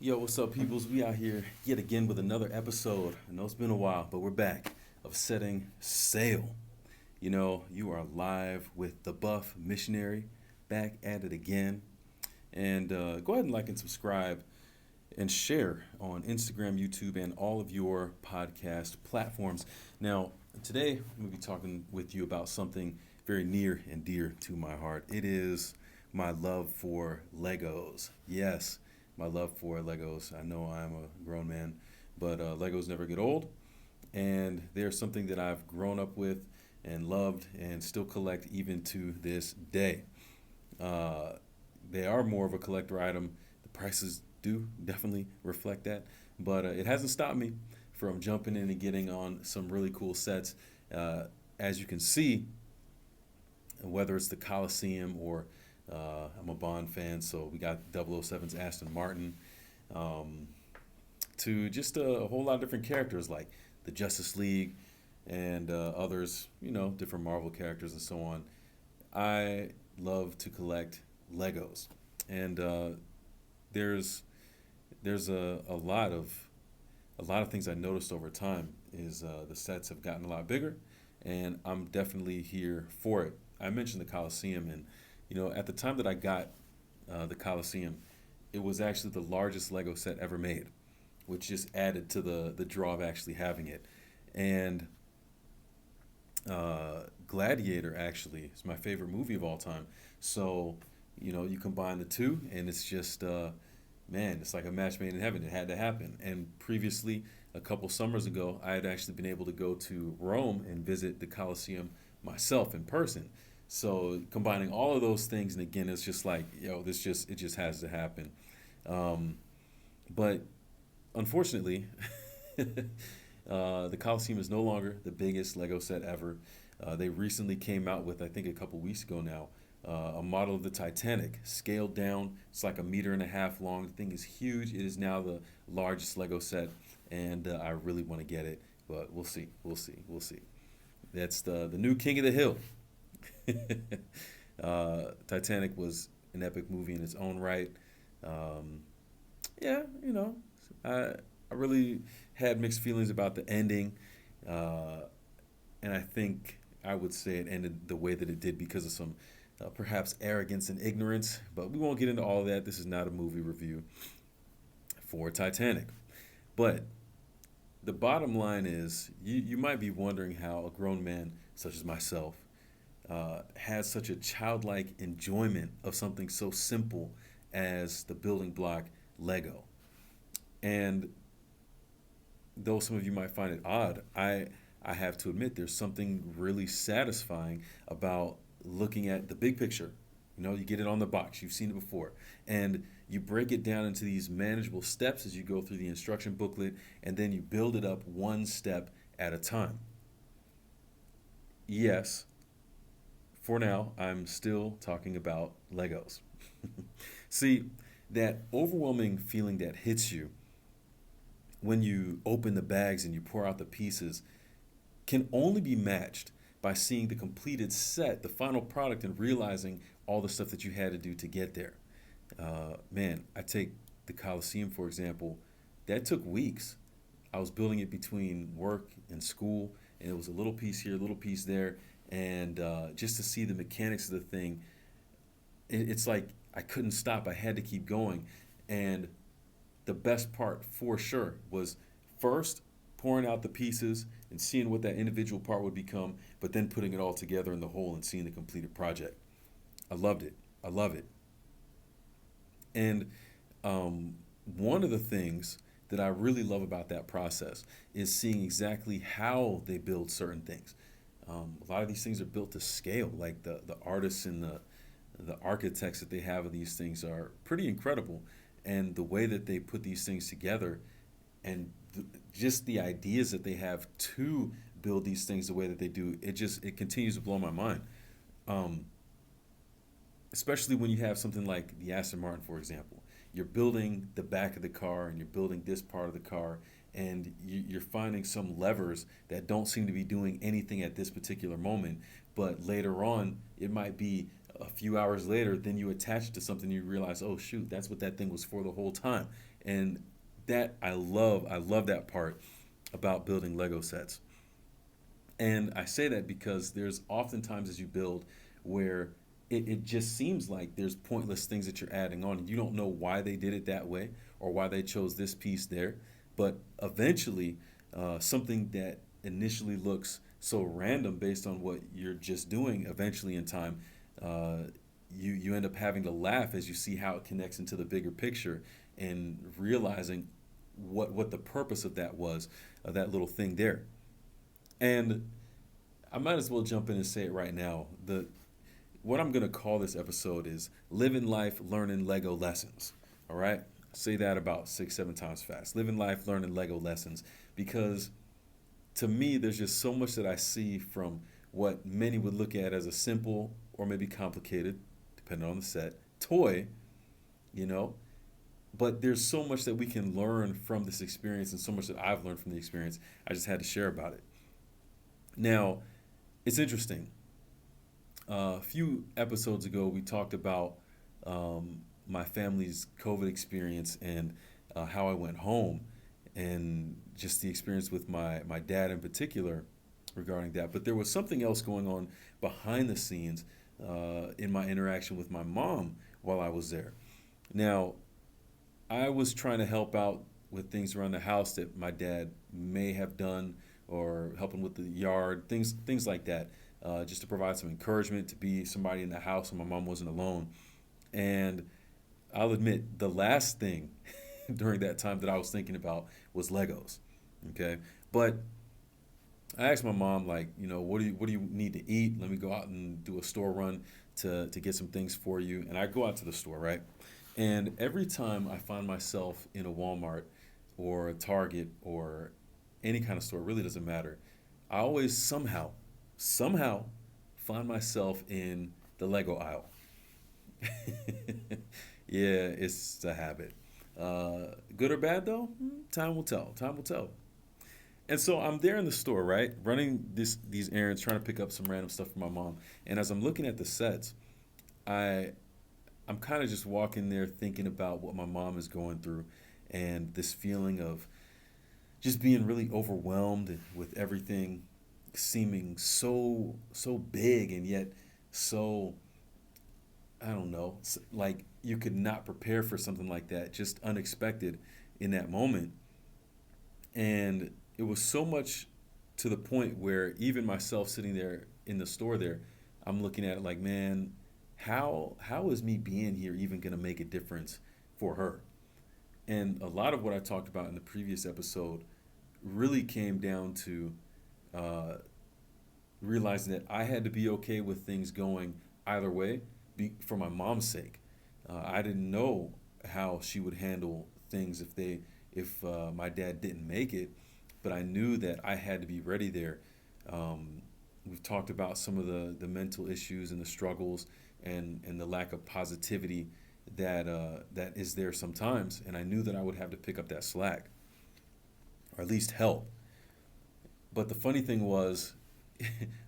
Yo, what's up, peoples? We out here yet again with another episode. I know it's been a while, but we're back of setting sail. You are live with the Buff Missionary, back at it again. And go ahead and like and subscribe and share on Instagram, YouTube, and all of your podcast platforms. Now, today I'm going to be talking with you about something very near and dear to my heart. It is my love for Legos. Yes, my love for Legos. I know I'm a grown man, but Legos never get old, and they're something that I've grown up with and loved and still collect even to this day. Uh, they are more of a collector item. The prices do definitely reflect that, but it hasn't stopped me from jumping in and getting on some really cool sets. Uh, as you can see, whether it's the Coliseum or I'm a Bond fan, so we got 007's Aston Martin, um, to just a whole lot of different characters like the Justice League and others, different Marvel characters and so on. I love to collect Legos, and there's there's a lot of things I noticed over time is the sets have gotten a lot bigger, and I'm definitely here for it. I mentioned the Coliseum, and at the time that I got the Coliseum, it was actually the largest Lego set ever made, which just added to the draw of actually having it. And Gladiator actually is my favorite movie of all time. So, you combine the two, and it's just, man, it's like a match made in heaven. It had to happen. And previously, a couple summers ago, I had actually been able to go to Rome and visit the Colosseum myself in person. So combining all of those things, and again, it's just like, it just has to happen. Um, but unfortunately, the Coliseum is no longer the biggest Lego set ever. They recently came out with, I think a couple weeks ago now, a model of the Titanic, scaled down. It's like a meter and a half long. The thing is huge. It is now the largest Lego set, and I really want to get it, but we'll see. We'll see. We'll see. That's the new King of the Hill. Titanic was an epic movie in its own right. Um, yeah, I really had mixed feelings about the ending, uh, and I think I would say it ended the way that it did because of some perhaps arrogance and ignorance. But we won't get into all of that. This is not a movie review for Titanic. But the bottom line is, you might be wondering how a grown man such as myself has such a childlike enjoyment of something so simple as the building block Lego. And though some of you might find it odd, I have to admit there's something really satisfying about looking at the big picture. You get it on the box, you've seen it before, and you break it down into these manageable steps as you go through the instruction booklet, and then you build it up one step at a time. Yes, for now, I'm still talking about Legos. See, that overwhelming feeling that hits you when you open the bags and you pour out the pieces can only be matched by seeing the completed set, the final product, and realizing all the stuff that you had to do to get there. Man, I take the Coliseum, for example. That took weeks. I was building it between work and school, and it was a little piece here, a little piece there. And just to see the mechanics of the thing, it's like I couldn't stop. I had to keep going. And the best part for sure was first pouring out the pieces and seeing what that individual part would become, but then putting it all together in the whole and seeing the completed project. I loved it. I love it. And one of the things that I really love about that process is seeing exactly how they build certain things. A lot of these things are built to scale, like the artists and the architects that they have of these things are pretty incredible, and the way that they put these things together, and just the ideas that they have to build these things the way that they do, it continues to blow my mind. Um, Especially when you have something like the Aston Martin, for example. You're building the back of the car and you're building this part of the car, and you're finding some levers that don't seem to be doing anything at this particular moment, but later on, it might be a few hours later, then you attach it to something, you realize, oh shoot, that's what that thing was for the whole time. And that I love that part about building Lego sets. And I say that because there's oftentimes as you build where it just seems like there's pointless things that you're adding on and you don't know why they did it that way or why they chose this piece there. But eventually, something that initially looks so random based on what you're just doing, eventually in time, uh, you end up having to laugh as you see how it connects into the bigger picture and realizing what the purpose of that was, that little thing there. And I might as well jump in and say it right now. The What I'm gonna call this episode is "Living Life, Learning Lego Lessons." All right, say that about 6, 7 times fast. Living life, learning Lego lessons, because to me, there's just so much that I see from what many would look at as a simple or maybe complicated, depending on the set, toy. You know, but there's so much that we can learn from this experience, and so much that I've learned from the experience. I just had to share about it. Now, it's interesting. A few episodes ago, we talked about my family's COVID experience and how I went home, and just the experience with my dad in particular regarding that. But there was something else going on behind the scenes in my interaction with my mom while I was there. Now, I was trying to help out with things around the house that my dad may have done, or helping with the yard, things like that, just to provide some encouragement, to be somebody in the house when my mom wasn't alone. And I'll admit, the last thing during that time that I was thinking about was Legos. Okay, but I asked my mom, like, what do you need to eat? Let me go out and do a store run to get some things for you. And I go out to the store, right? And every time I find myself in a Walmart or a Target or any kind of store, it really doesn't matter. I always somehow find myself in the Lego aisle. Yeah, it's a habit. Good or bad though, time will tell. Time will tell. And so I'm there in the store, right, running these errands, trying to pick up some random stuff for my mom. And as I'm looking at the sets, I I'm kind of just walking there thinking about what my mom is going through, and this feeling of just being really overwhelmed with everything seeming so big, and yet so, I don't know, like you could not prepare for something like that, just unexpected in that moment. And it was so much to the point where even myself sitting there in the store there, I'm looking at it like, man, how is me being here even going to make a difference for her? And a lot of what I talked about in the previous episode really came down to uh, realizing that I had to be okay with things going either way, for my mom's sake. I didn't know how she would handle things if my dad didn't make it, but I knew that I had to be ready there. Um, we've talked about some of the mental issues and the struggles, and the lack of positivity that is there sometimes, and I knew that I would have to pick up that slack, or at least help. But the funny thing was,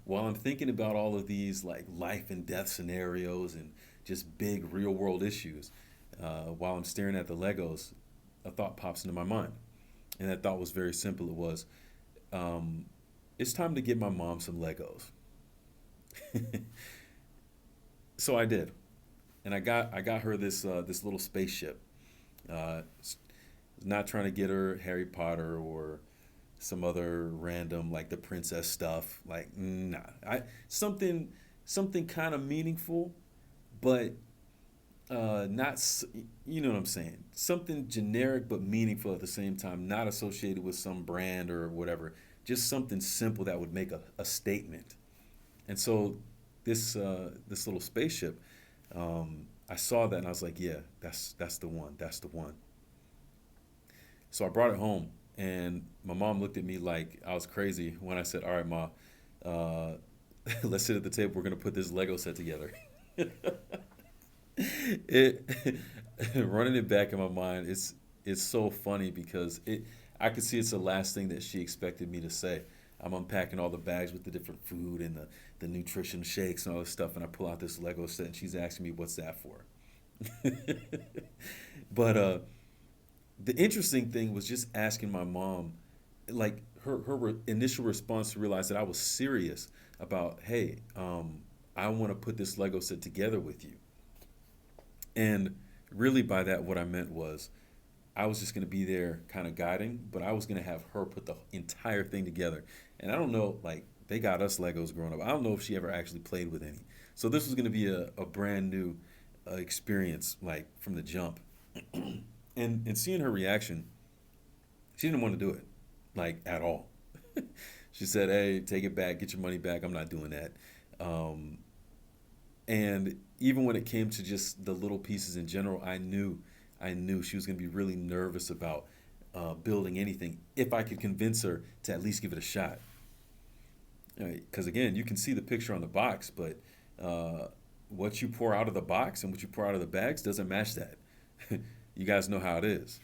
while I'm thinking about all of these like life and death scenarios and just big real world issues, while I'm staring at the Legos, a thought pops into my mind. And that thought was very simple. It was, um, it's time to get my mom some Legos. So I did. And I got her this little spaceship. Uh, Not trying to get her Harry Potter or some other random like the princess stuff. Like, nah, I something kind of meaningful, but not you know what I'm saying. Something generic but meaningful at the same time, not associated with some brand or whatever. Just something simple that would make a statement. And so this little spaceship, I saw that and I was like, yeah, that's the one. That's the one. So I brought it home, and my mom looked at me like I was crazy when I said, "All right, ma, uh, let's sit at the table. We're gonna put this Lego set together." it Running it back in my mind, it's so funny because I could see it's the last thing that she expected me to say. I'm unpacking all the bags with the different food and the nutrition shakes and all this stuff, and I pull out this Lego set, and she's asking me, "What's that for?" But The interesting thing was just asking my mom, like her initial response to realize that I was serious about, hey, I want to put this Lego set together with you. And really, by that, what I meant was I was just going to be there kind of guiding, but I was going to have her put the entire thing together. And I don't know, like, they got us Legos growing up. I don't know if she ever actually played with any. So this was going to be a brand new experience, like, from the jump. And seeing her reaction, she didn't want to do it, like, at all. She said, hey, take it back, get your money back. I'm not doing that. Um, and even when it came to just the little pieces in general, I knew she was going to be really nervous about building anything if I could convince her to at least give it a shot. Because again, you can see the picture on the box, but what you pour out of the box and what you pour out of the bags doesn't match that. You guys know how it is.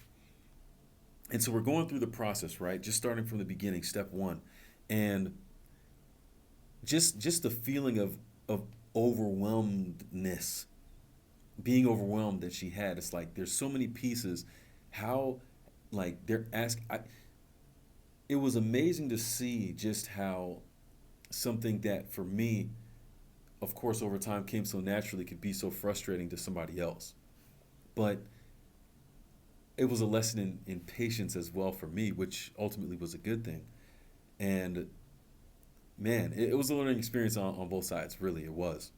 And so we're going through the process, right? Just starting from the beginning, step one. And just the feeling of overwhelmedness, being overwhelmed that she had. It's like there's so many pieces. How, like, they're asking. It was amazing to see just how something that for me, of course, over time came so naturally could be so frustrating to somebody else. But it was a lesson in patience as well for me, which ultimately was a good thing. And man, it was a learning experience on both sides, really, it was.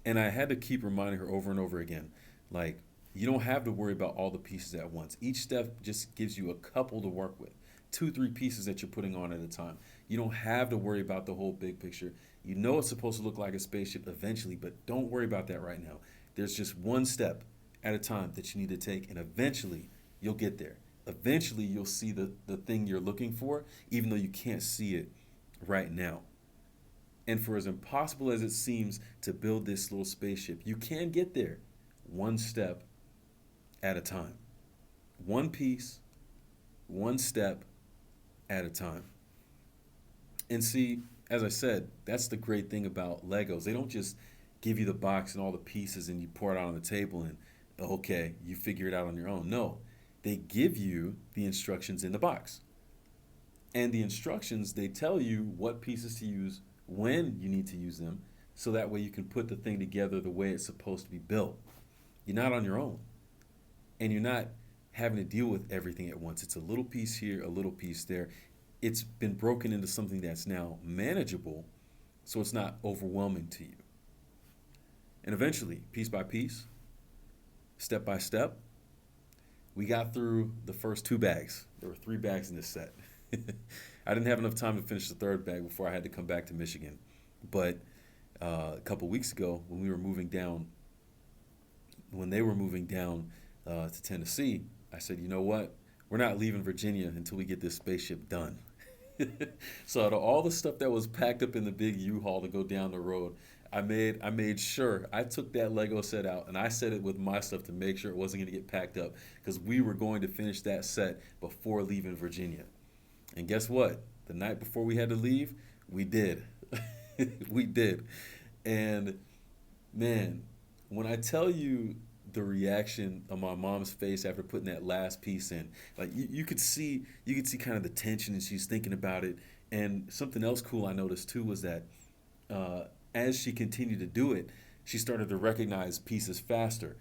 And I had to keep reminding her over and over again, like, you don't have to worry about all the pieces at once. Each step just gives you a couple to work with, two, three pieces that you're putting on at a time. You don't have to worry about the whole big picture. You know it's supposed to look like a spaceship eventually, but don't worry about that right now. There's just one step at a time that you need to take, and eventually you'll get there. Eventually you'll see the thing you're looking for, even though you can't see it right now. And for as impossible as it seems to build this little spaceship, you can get there one step at a time. One piece, one step at a time. And see, as I said, that's the great thing about Legos. They don't just give you the box and all the pieces and you pour it out on the table and, okay, you figure it out on your own. No, they give you the instructions in the box. And the instructions, they tell you what pieces to use, when you need to use them, so that way you can put the thing together the way it's supposed to be built. You're not on your own. And you're not having to deal with everything at once. It's a little piece here, a little piece there. It's been broken into something that's now manageable, so it's not overwhelming to you. And eventually, piece by piece, step by step, we got through the first two bags. There were three bags in this set. I didn't have enough time to finish the third bag before I had to come back to Michigan. But a couple weeks ago, when they were moving down to Tennessee, I said, you know what? We're not leaving Virginia until we get this spaceship done. So out of all the stuff that was packed up in the big U-Haul to go down the road, I made sure I took that Lego set out and I set it with my stuff to make sure it wasn't going to get packed up, because we were going to finish that set before leaving Virginia. And guess what? The night before we had to leave, we did. We did. And man, when I tell you the reaction on my mom's face after putting that last piece in, like you could see kind of the tension, and she's thinking about it. And something else cool I noticed too was that as she continued to do it, she started to recognize pieces faster.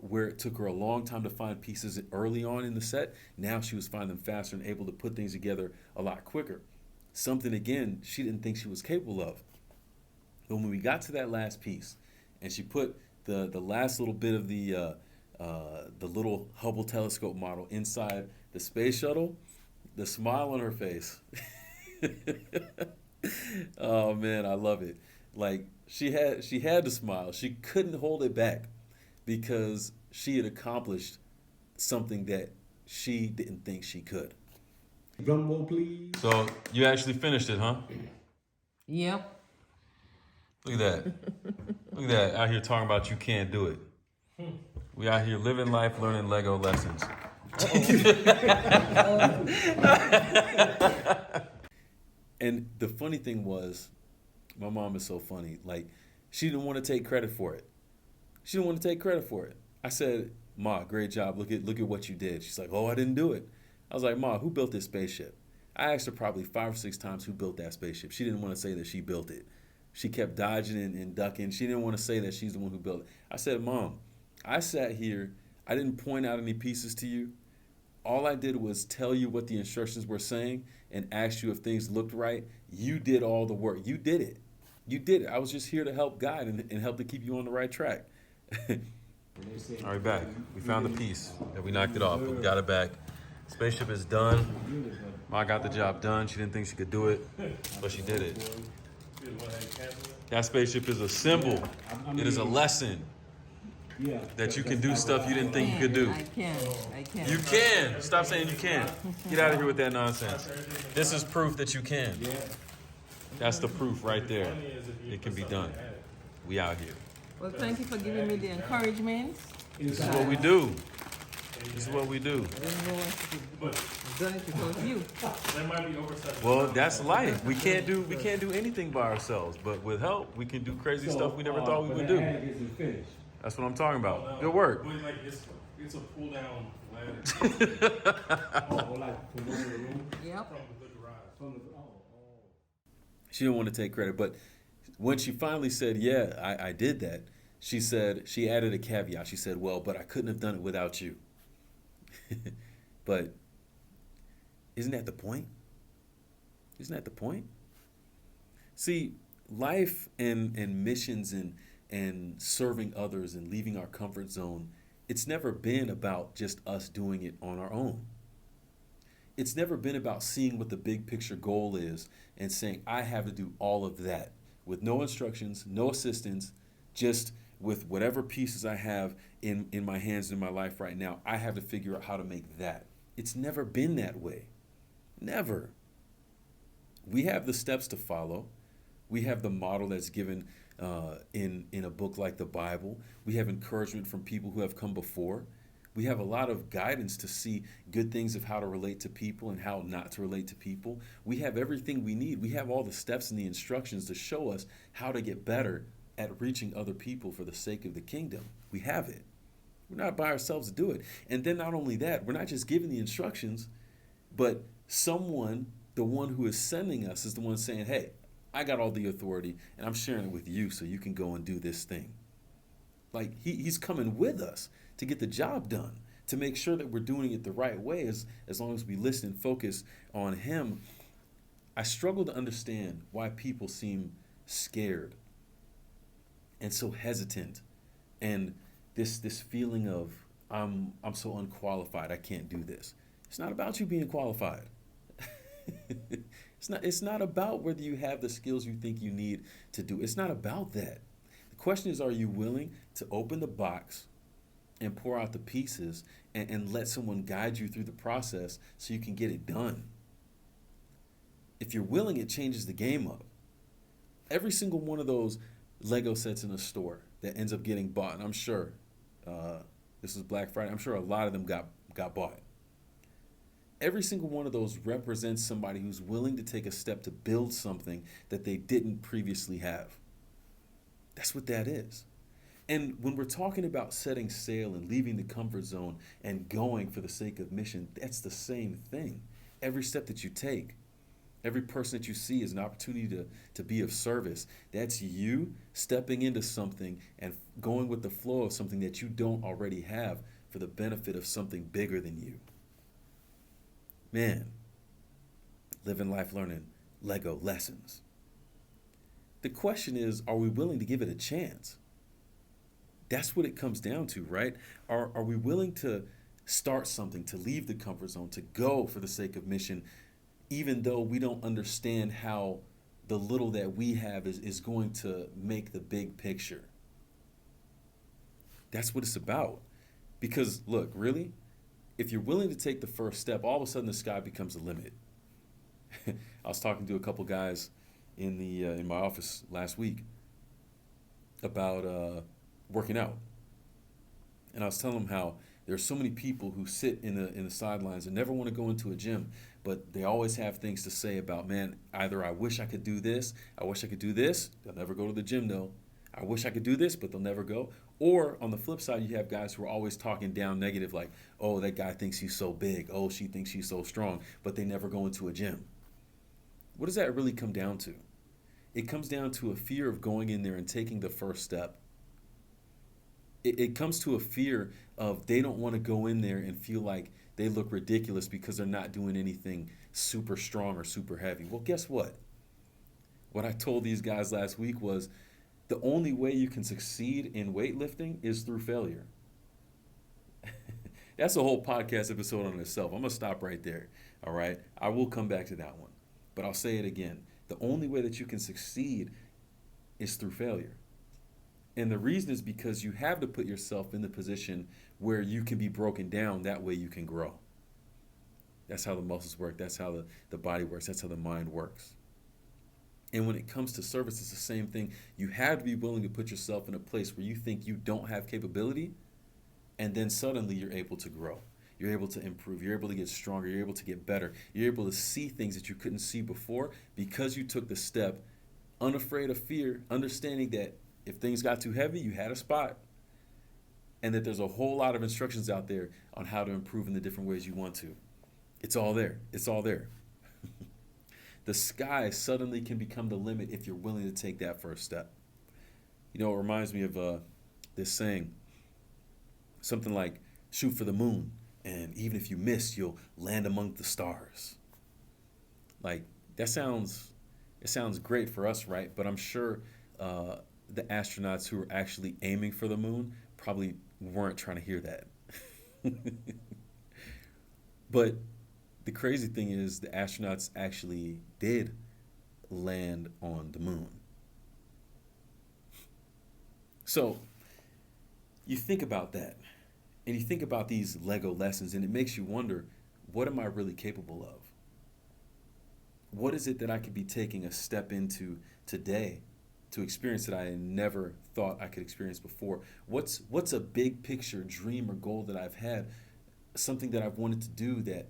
Where it took her a long time to find pieces early on in the set, now she was finding them faster and able to put things together a lot quicker. Something, again, she didn't think she was capable of. But when we got to that last piece, and she put the last little bit of the little Hubble telescope model inside the space shuttle, the smile on her face. Oh man, I love it. Like she had to smile. She couldn't hold it back because she had accomplished something that she didn't think she could. Drum roll, please. So you actually finished it, huh? Yep. Look at that. Look at that. Out here talking about you can't do it. We out here living life, learning Lego lessons. And the funny thing was, my mom is so funny. Like, she didn't want to take credit for it. She didn't want to take credit for it. I said, Ma, great job. Look at what you did. She's like, oh, I didn't do it. I was like, Ma, who built this spaceship? I asked her probably 5 or 6 times who built that spaceship. She didn't want to say that she built it. She kept dodging and ducking. She didn't want to say that she's the one who built it. I said, Mom, I sat here. I didn't point out any pieces to you. All I did was tell you what the instructions were saying and ask you if things looked right. You did all the work. You did it. You did it. I was just here to help guide and help to keep you on the right track. All right, back. We found the piece and we knocked it off, but we got it back. Spaceship is done. Ma got the job done. She didn't think she could do it, but she did it. That spaceship is a symbol. It is a lesson that you can do stuff you didn't think you could do. I can. You can. Stop saying you can't. Get out of here with that nonsense. This is proof that you can. That's the proof right there. It can be done. We out here. Well, thank you for giving me the encouragement. This is what we do. This is what we do. I didn't know I've done it because of you. Well, that's life. We can't do anything by ourselves, but with help, we can do crazy stuff we never thought we would do. That's what I'm talking about. Good work. It's a pull down ladder. Like from the room? Yep. From the garage. She didn't want to take credit, but when she finally said, yeah, I did that, she added a caveat. She said, well, but I couldn't have done it without you. But isn't that the point? Isn't that the point? See, life and missions and serving others and leaving our comfort zone, it's never been about just us doing it on our own. It's never been about seeing what the big picture goal is and saying, I have to do all of that with no instructions, no assistance, just with whatever pieces I have in my hands in my life right now. I have to figure out how to make that. It's never been that way. Never. We have the steps to follow. We have the model that's given in a book like the Bible. We have encouragement from people who have come before. We have a lot of guidance to see good things of how to relate to people and how not to relate to people. We have everything we need. We have all the steps and the instructions to show us how to get better at reaching other people for the sake of the kingdom. We have it. We're not by ourselves to do it. And then not only that, we're not just giving the instructions, but someone, the one who is sending us, is the one saying, hey, I got all the authority and I'm sharing it with you so you can go and do this thing. Like he's coming with us to get the job done, to make sure that we're doing it the right way as long as we listen and focus on him. I struggle to understand why people seem scared and so hesitant, and this feeling of I'm so unqualified, I can't do this. It's not about you being qualified. It's not about whether you have the skills you think you need to do. It's not about that. The question is, are you willing to open the box and pour out the pieces and let someone guide you through the process so you can get it done? If you're willing, it changes the game up. Every single one of those Lego sets in a store that ends up getting bought, and I'm sure this is Black Friday, I'm sure a lot of them got bought. Every single one of those represents somebody who's willing to take a step to build something that they didn't previously have. That's what that is. And when we're talking about setting sail and leaving the comfort zone and going for the sake of mission, that's the same thing. Every step that you take, every person that you see is an opportunity to be of service. That's you stepping into something and going with the flow of something that you don't already have for the benefit of something bigger than you. Man, living life learning Lego lessons. The question is, are we willing to give it a chance? That's what it comes down to, right? Are we willing to start something, to leave the comfort zone, to go for the sake of mission, even though we don't understand how the little that we have is going to make the big picture? That's what it's about. Because, look, really, if you're willing to take the first step, all of a sudden the sky becomes the limit. I was talking to a couple guys in my office last week about working out, and I was telling them how there are so many people who sit in the sidelines and never want to go into a gym, but they always have things to say about, man, either I wish I could do this, I wish I could do this, they'll never go to the gym though. I wish I could do this, but they'll never go. Or on the flip side, you have guys who are always talking down negative, like, oh, that guy thinks he's so big. Oh, she thinks she's so strong, but they never go into a gym. What does that really come down to? It comes down to a fear of going in there and taking the first step. It comes to a fear of they don't want to go in there and feel like they look ridiculous because they're not doing anything super strong or super heavy. Well, guess what? What I told these guys last week was the only way you can succeed in weightlifting is through failure. That's a whole podcast episode on itself. I'm going to stop right there. All right. I will come back to that one. But I'll say it again. The only way that you can succeed is through failure. And the reason is because you have to put yourself in the position where you can be broken down. That way you can grow. That's how the muscles work. That's how the body works. That's how the mind works. And when it comes to service, it's the same thing. You have to be willing to put yourself in a place where you think you don't have capability, and then suddenly you're able to grow. You're able to improve. You're able to get stronger. You're able to get better. You're able to see things that you couldn't see before because you took the step, unafraid of fear, understanding that if things got too heavy, you had a spot, and that there's a whole lot of instructions out there on how to improve in the different ways you want to. It's all there. It's all there. The sky suddenly can become the limit if you're willing to take that first step. You know, it reminds me of this saying, something like, shoot for the moon, and even if you miss, you'll land among the stars. Like, it sounds great for us, right? But I'm sure the astronauts who were actually aiming for the moon probably weren't trying to hear that. But the crazy thing is the astronauts actually did land on the moon. So you think about that, and you think about these Lego lessons, and it makes you wonder, what am I really capable of? What is it that I could be taking a step into today to experience that I never thought I could experience before? What's a big picture dream or goal that I've had, something that I've wanted to do that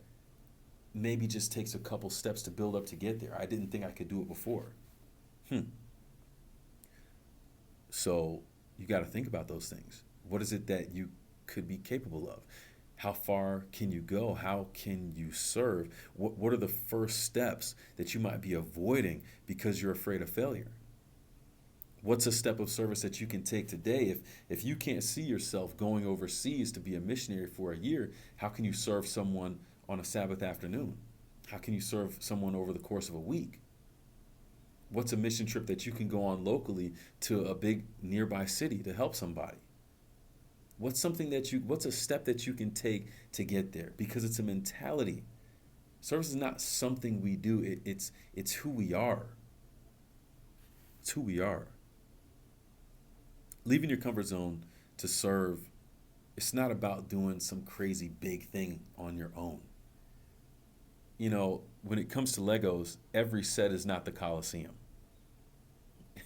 maybe just takes a couple steps to build up to get there? I didn't think I could do it before. So you got to think about those things. What is it that you could be capable of? How far can you go? How can you serve? What are the first steps that you might be avoiding because you're afraid of failure? What's a step of service that you can take today? If you can't see yourself going overseas to be a missionary for a year, how can you serve someone on a Sabbath afternoon? How can you serve someone over the course of a week? What's a mission trip that you can go on locally to a big nearby city to help somebody? What's a step that you can take to get there? Because it's a mentality. Service is not something we do. It's who we are. It's who we are. Leaving your comfort zone to serve, it's not about doing some crazy big thing on your own. You know, when it comes to Legos, every set is not the Coliseum.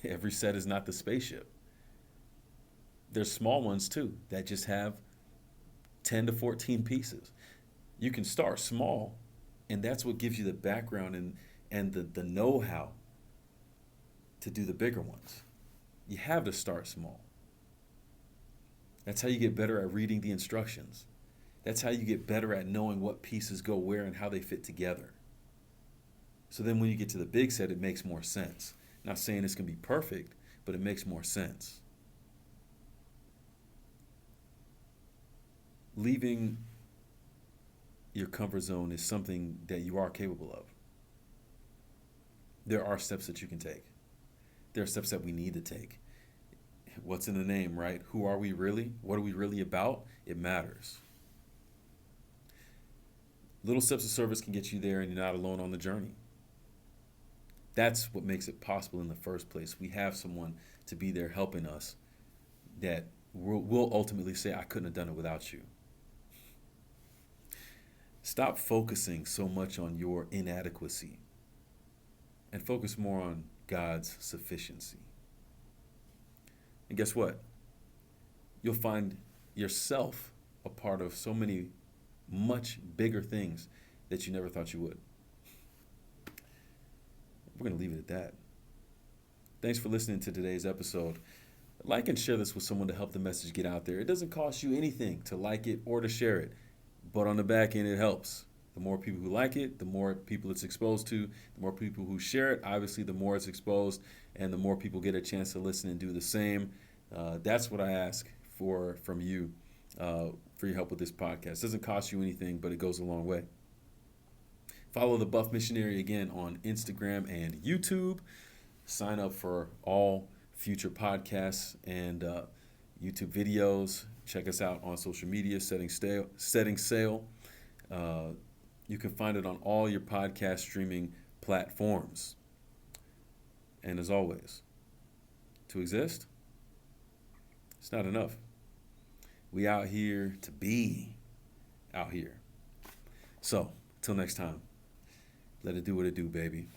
Every set is not the spaceship. There's small ones too that just have 10 to 14 pieces. You can start small, and that's what gives you the background and the know-how to do the bigger ones. You have to start small. That's how you get better at reading the instructions. That's how you get better at knowing what pieces go where and how they fit together. So then when you get to the big set, it makes more sense. Not saying it's going to be perfect, but it makes more sense. Leaving your comfort zone is something that you are capable of. There are steps that you can take. There are steps that we need to take. What's in the name, right? Who are we really? What are we really about? It matters. Little steps of service can get you there, and you're not alone on the journey. That's what makes it possible in the first place. We have someone to be there helping us that will ultimately say, I couldn't have done it without you. Stop focusing so much on your inadequacy and focus more on God's sufficiency. And guess what? You'll find yourself a part of so many much bigger things that you never thought you would. We're going to leave it at that. Thanks for listening to today's episode. like and share this with someone to help the message get out there. It doesn't cost you anything to like it or to share it, but on the back end, it helps. The more people who like it, the more people it's exposed to, the more people who share it, obviously, the more it's exposed, and the more people get a chance to listen and do the same. That's what I ask from you for your help with this podcast. It doesn't cost you anything, but it goes a long way. Follow the Buff Missionary again on Instagram and YouTube. Sign up for all future podcasts and YouTube videos. Check us out on social media, Setting Sail. You can find it on all your podcast streaming platforms. And as always, to exist, it's not enough. We out here to be out here. So, till next time, let it do what it do, baby.